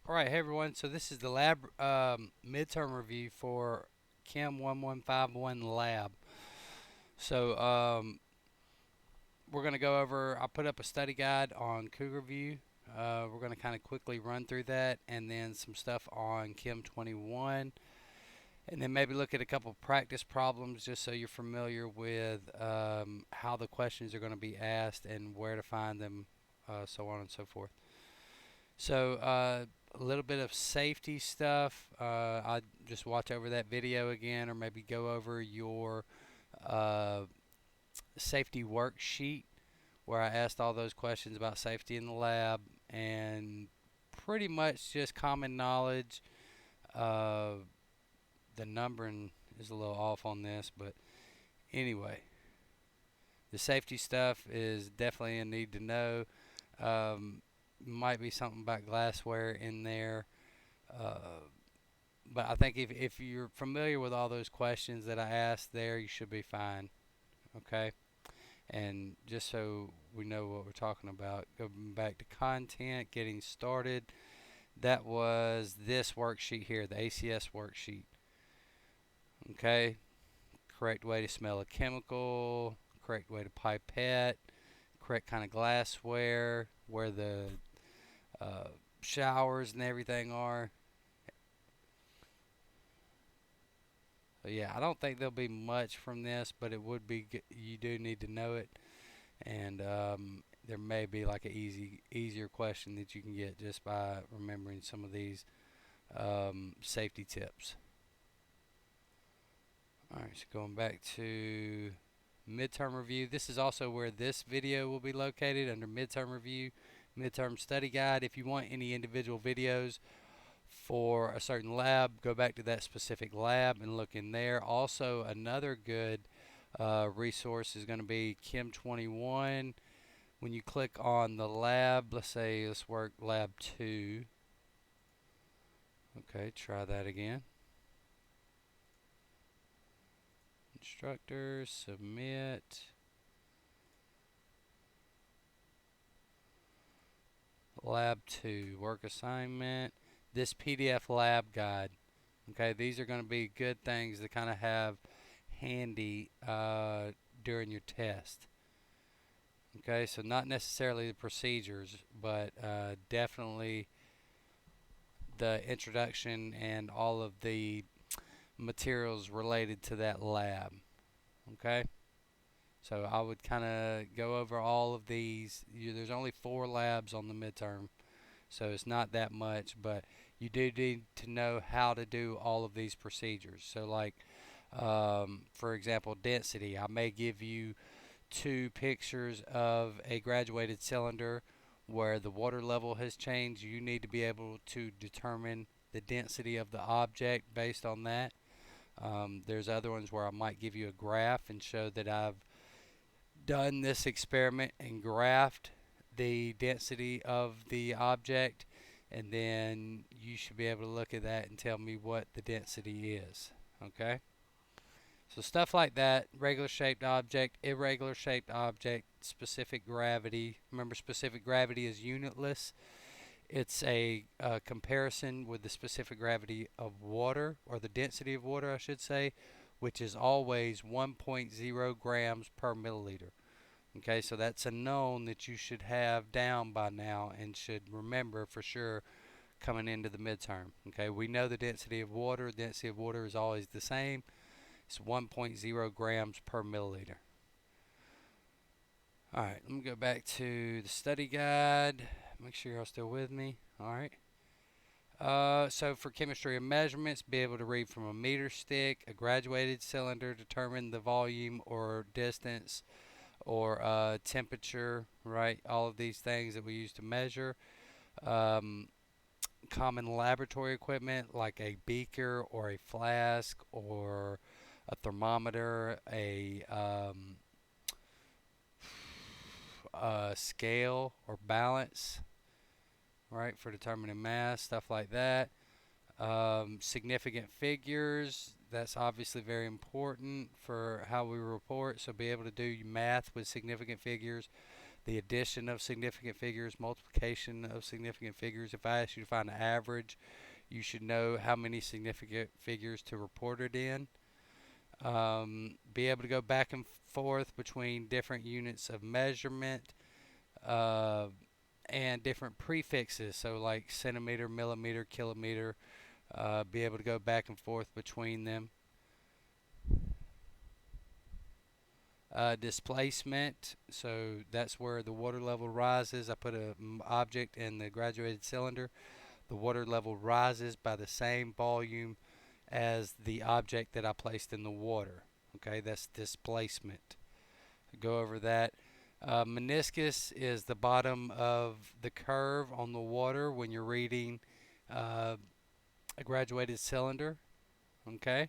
All right, hey everyone. So this is the lab midterm review for Chem 1151 lab. So we're going to go over. I put up a study guide on Cougar View. We're going to kind of quickly run through that, and then some stuff on Chem 21, and then maybe look at a couple practice problems just so you're familiar with how the questions are going to be asked and where to find them, so on and so forth. So, a little bit of safety stuff. I just watch over that video again, or maybe go over your uh, safety worksheet where I asked all those questions about safety in the lab and pretty much just common knowledge. Uh, the numbering is a little off on this, but anyway, the safety stuff is definitely a need to know. Um, might be something about glassware in there. Uh, but I think if you're familiar with all those questions that I asked there, you should be fine. Okay. And just so we know what we're talking about, going back to content, getting started. That was this worksheet here, the ACS worksheet. Okay. Correct way to smell a chemical, correct way to pipette, correct kind of glassware, where the uh, showers and everything are. So yeah, I don't think there'll be much from this, but it would be you do need to know it, and there may be like a easier question that you can get just by remembering some of these safety tips. All right, so going back to midterm review, this is also where this video will be located under midterm review, midterm study guide. If you want any individual videos for a certain lab, go back to that specific lab and look in there. Also, another good resource is going to be Chem 21. When you click on the lab, let's work lab 2. Okay, try that again. Instructor, submit. Lab 2, work assignment. This PDF lab guide. Okay, these are going to be good things to kind of have handy during your test. Okay, so not necessarily the procedures, but definitely the introduction and all of the materials related to that lab. Okay, so I would kind of go over all of these. There's only 4 labs on the midterm, so it's not that much, but you do need to know how to do all of these procedures. So, like, for example, density, I may give you 2 pictures of a graduated cylinder where the water level has changed. You need to be able to determine the density of the object based on that. There's other ones where I might give you a graph and show that I've done this experiment and graphed the density of the object, and then you should be able to look at that and tell me what the density is. Okay? So stuff like that, regular shaped object, irregular shaped object, specific gravity. Remember, specific gravity is unitless. It's a comparison with the specific gravity of water, or the density of water, I should say, which is always 1.0 grams per milliliter. Okay, so that's a known that you should have down by now and should remember for sure coming into the midterm. Okay, we know the density of water. The density of water is always the same. It's 1.0 grams per milliliter. All right, let me go back to the study guide. Make sure you're still with me. All right. So for chemistry and measurements, be able to read from a meter stick, a graduated cylinder, determine the volume or distance or temperature, right? All of these things that we use to measure. Um, Common laboratory equipment like a beaker or a flask or a thermometer, a scale or balance, right, for determining mass, stuff like that. Significant figures, that's obviously very important for how we report. So be able to do math with significant figures. the addition of significant figures, multiplication of significant figures. If I ask you to find an average, you should know how many significant figures to report it in. Be able to go back and forth between different units of measurement uh, and different prefixes. So, like centimeter, millimeter, kilometer, be able to go back and forth between them. Displacement, so that's where the water level rises. I put an object in the graduated cylinder. The water level rises by the same volume as the object that I placed in the water. Okay, that's displacement. Go over that. Meniscus is the bottom of the curve on the water when you're reading uh, a graduated cylinder. Okay.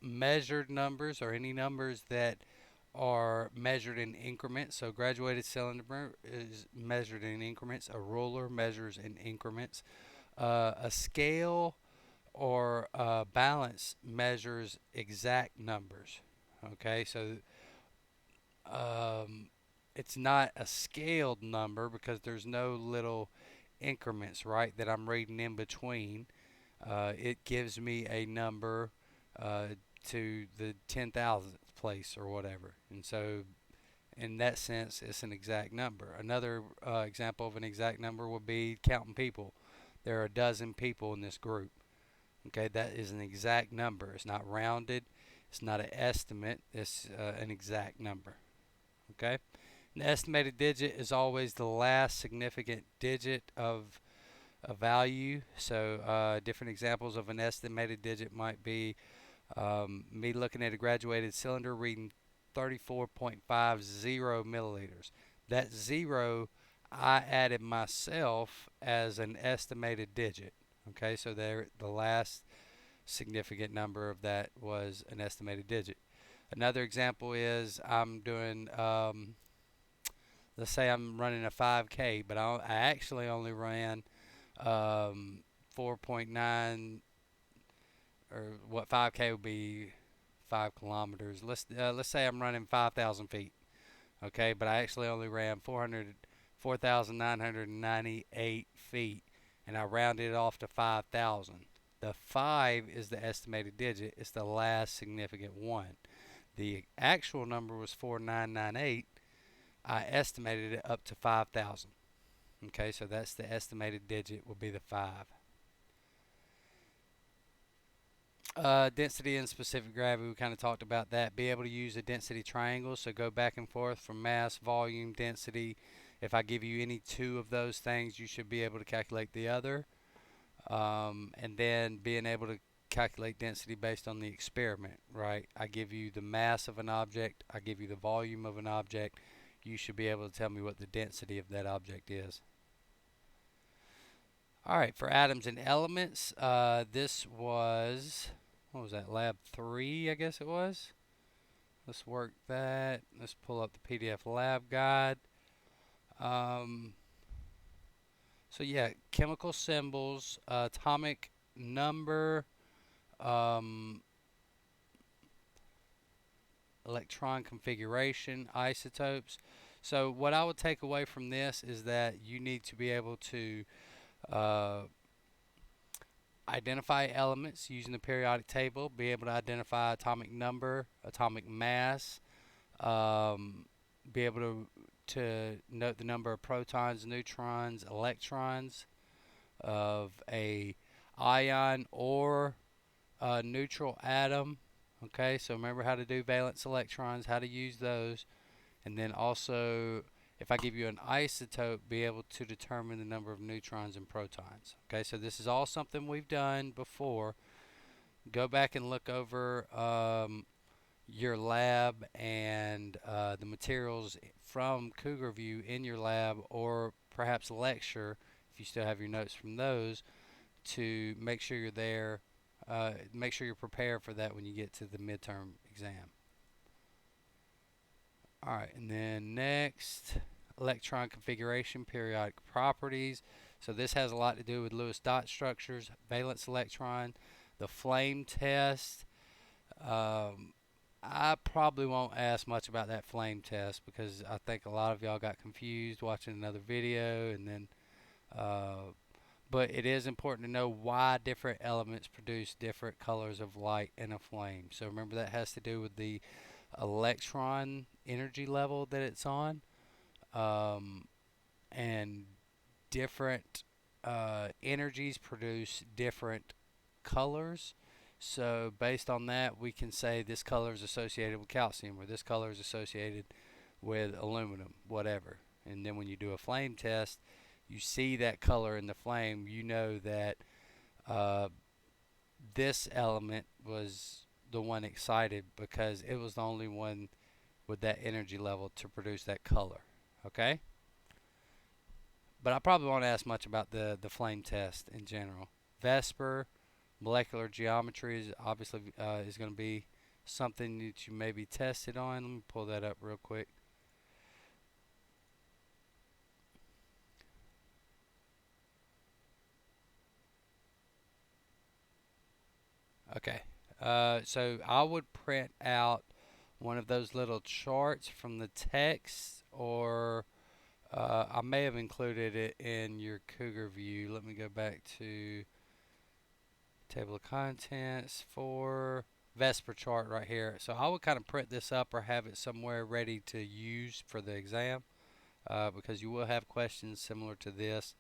Measured numbers are any numbers that are measured in increments. So graduated cylinder is measured in increments. A ruler measures in increments. A scale or balance measures exact numbers. Okay, so um, it's not a scaled number because there's no little increments, right, that I'm reading in between. It gives me a number uh, to the 10,000th place or whatever. And so, in that sense, it's an exact number. Another example of an exact number would be counting people. There are a dozen people in this group. Okay, that is an exact number. It's not rounded. It's not an estimate. It's an exact number. Okay, an estimated digit is always the last significant digit of a value. So, different examples of an estimated digit might be me looking at a graduated cylinder reading 34.50 milliliters. That zero I added myself as an estimated digit. Okay, so there the last significant number of that was an estimated digit. Another example is I'm doing, let's say I'm running a 5K, but I actually only ran 4.9, or what 5K would be 5 kilometers. Let's say I'm running 5,000 feet, okay, but I actually only ran 4,998 feet, and I rounded it off to 5,000. The 5 is the estimated digit. It's the last significant one. The actual number was 4,998. I estimated it up to 5,000. Okay, so that's the estimated digit will be the 5. Density and specific gravity, we kind of talked about that. Be able to use a density triangle, so go back and forth from mass, volume, density. If I give you any two of those things, you should be able to calculate the other. And then being able to calculate density based on the experiment, right? I give you the mass of an object, I give you the volume of an object. You should be able to tell me what the density of that object is. All right, for atoms and elements, this was, what was that, lab 3, I guess it was? Let's work that. Let's pull up the PDF lab guide. Um, so yeah, chemical symbols, atomic number, um, electron configuration, isotopes. So what I would take away from this is that you need to be able to uh, identify elements using the periodic table, be able to identify atomic number, atomic mass, be able to note the number of protons, neutrons, electrons of a ion or a neutral atom. Okay, so remember how to do valence electrons, how to use those, and then also if I give you an isotope, be able to determine the number of neutrons and protons. Okay, so this is all something we've done before. Go back and look over your lab and the materials from Cougar View in your lab, or perhaps lecture if you still have your notes from those, to make sure you're there. Make sure you're prepared for that when you get to the midterm exam. All right, and then next, electron configuration, periodic properties. So this has a lot to do with Lewis dot structures, valence electron, the flame test, um, I probably won't ask much about that flame test because I think a lot of y'all got confused watching another video, and then but it is important to know why different elements produce different colors of light in a flame. So remember that has to do with the electron energy level that it's on, um, and different energies produce different colors. So based on that, we can say this color is associated with calcium, or this color is associated with aluminum, whatever. And then when you do a flame test, you see that color in the flame, you know that uh, this element was the one excited because it was the only one with that energy level to produce that color. Okay? But I probably won't ask much about the flame test in general. Vesper, molecular geometry is obviously is going to be something that you may be tested on. Let me pull that up real quick. Okay. So I would print out one of those little charts from the text, or I may have included it in your Cougar view. Let me go back to table of contents for Vesper chart right here. So I would kind of print this up or have it somewhere ready to use for the exam, because you will have questions similar to this.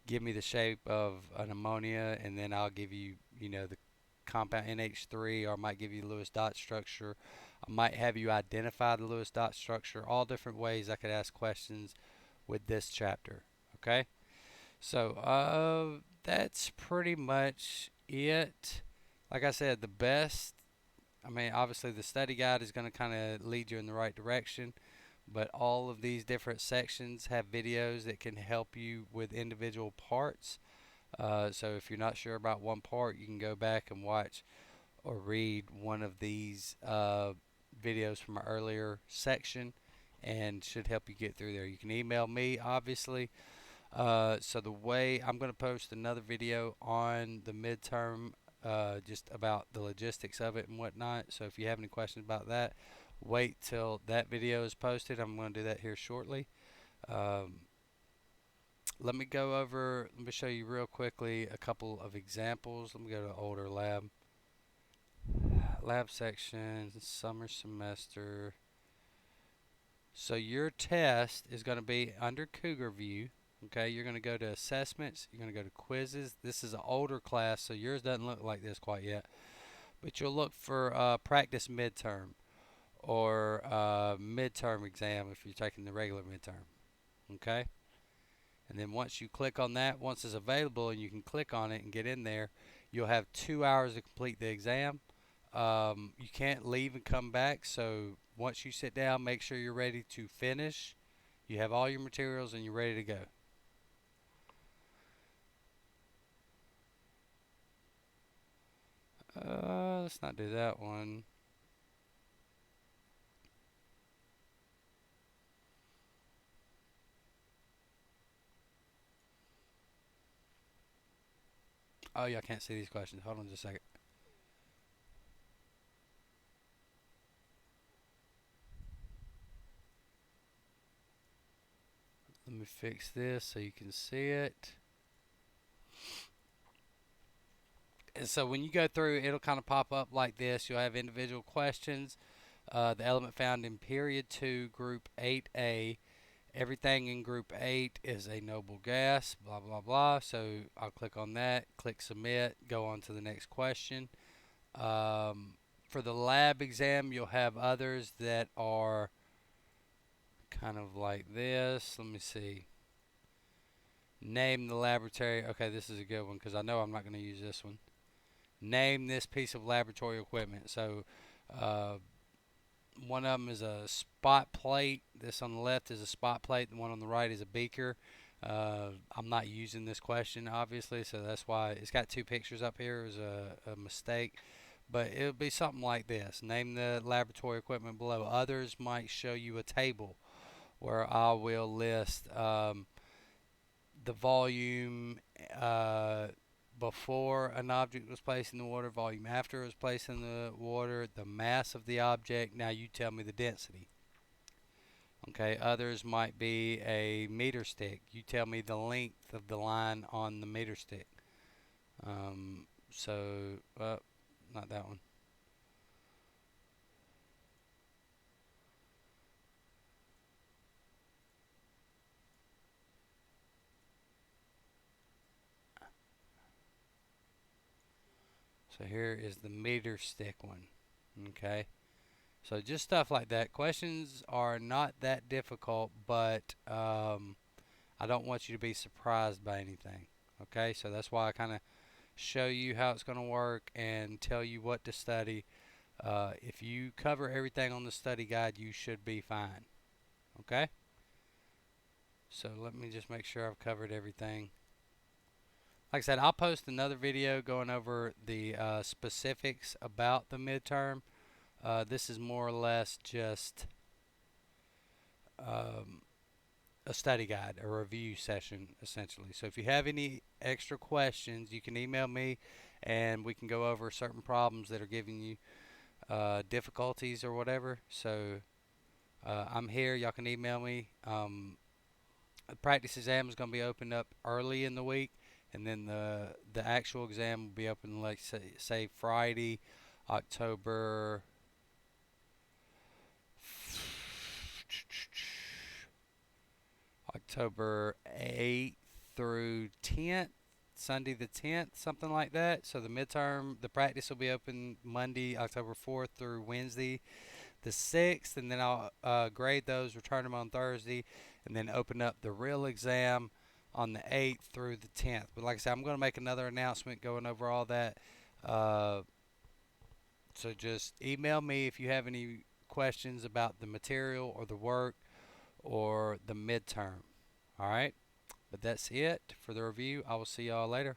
Give me the shape of an ammonia, and then I'll give you, the compound NH3, or I might give you the Lewis dot structure. I might have you identify the Lewis dot structure. All different ways I could ask questions with this chapter. Okay, so that's pretty much it. Like I said, the best. I mean, obviously the study guide is going to kind of lead you in the right direction, but all of these different sections have videos that can help you with individual parts. So if you're not sure about one part, you can go back and watch or read one of these videos from an earlier section, and should help you get through there. You can email me, obviously. So the way I'm going to post another video on the midterm, just about the logistics of it and whatnot. So if you have any questions about that, wait till that video is posted. I'm going to do that here shortly. Um, let me show you real quickly a couple of examples. Let me go to older lab section, summer semester. So your test is going to be under Cougar View. Okay, you're going to go to assessments. You're going to go to quizzes. This is an older class, so yours doesn't look like this quite yet. But you'll look for practice midterm, or midterm exam if you're taking the regular midterm. Okay, and then once you click on that, once it's available and you can click on it and get in there, you'll have 2 hours to complete the exam. You can't leave and come back, so once you sit down, make sure you're ready to finish. You have all your materials and you're ready to go. Let's not do that one. Oh, yeah, I can't see these questions. Hold on just a second. Let me fix this so you can see it. And so when you go through, it'll kind of pop up like this. You'll have individual questions. The element found in period 2, group 8A. Everything in group 8 is a noble gas, blah, blah, blah. So I'll click on that, click submit, go on to the next question. For the lab exam, you'll have others that are kind of like this. Let me see. Name the laboratory. Okay, this is a good one because I know I'm not going to use this one. Name this piece of laboratory equipment. So, uh, one of them is a spot plate. This on the left is a spot plate. The one on the right is a beaker. I'm not using this question, obviously, so that's why it's got two pictures up here. It was a mistake. But it would be something like this. Name the laboratory equipment below. Others might show you a table where I will list the volume, uh, before an object was placed in the water, volume after it was placed in the water, the mass of the object. Now you tell me the density. Okay, others might be a meter stick. You tell me the length of the line on the meter stick. So, not that one. So here is the meter stick one. Okay. So just stuff like that. Questions are not that difficult, but I don't want you to be surprised by anything. Okay. So that's why I kind of show you how it's going to work and tell you what to study. If you cover everything on the study guide, you should be fine. Okay. So let me just make sure I've covered everything. Like I said, I'll post another video going over the specifics about the midterm. This is more or less just um, a study guide, a review session, essentially. So if you have any extra questions, you can email me and we can go over certain problems that are giving you difficulties or whatever. So I'm here. Y'all can email me. The practice exam is going to be opened up early in the week, and then the actual exam will be open, like say Friday, October October 8th through 10th, Sunday the 10th, something like that. So the midterm, the practice will be open Monday, October 4th through Wednesday the 6th, and then I'll grade those, return them on Thursday, and then open up the real exam on the 8th through the 10th. But like I said, I'm going to make another announcement going over all that. Uh, so just email me if you have any questions about the material or the work or the midterm. All right. But that's it for the review. I will see y'all later.